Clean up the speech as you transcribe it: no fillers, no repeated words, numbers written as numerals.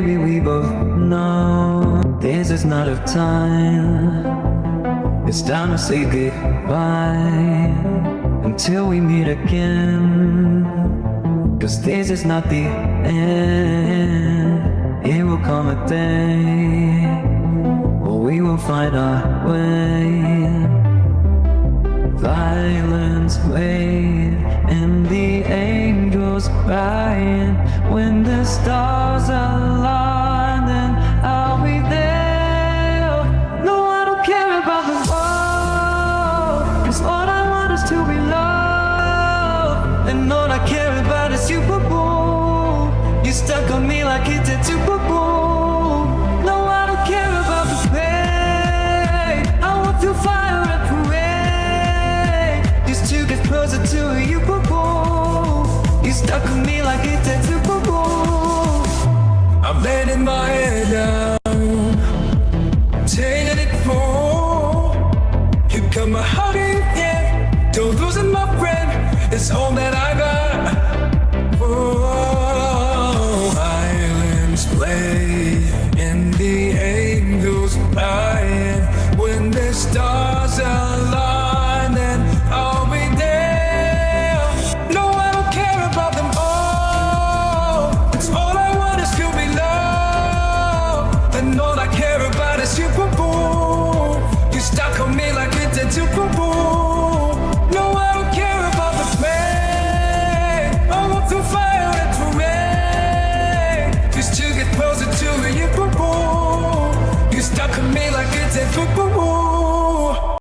baby, we both know this is not a time. It's time to say goodbye until we meet again. 'Cause this is not the end. It will come a day where we will find our way. Violence wave and the angels crying. When the stars align, then I'll be there. No, I don't care about the world, 'cause all I want is to be loved. And all I care about is you, boo-boo. You stuck on me like a tattoo, boo-boo. No, I don't care about the pain. I want to fire and parade just to get closer to you, boo-boo. You stuck on me like a tattoo, boo-boo. I'm letting my head down, taking it more. You got my heart in, yeah. Don't losing my friend, it's all that I got. Oh, violins play and the angels flying. When the stars align, then I'll be there. No, I don't care about them all. It's all I want is to be loved. And all I care about is you, boo-boo. You stuck on me like a tattoo, boo-boo.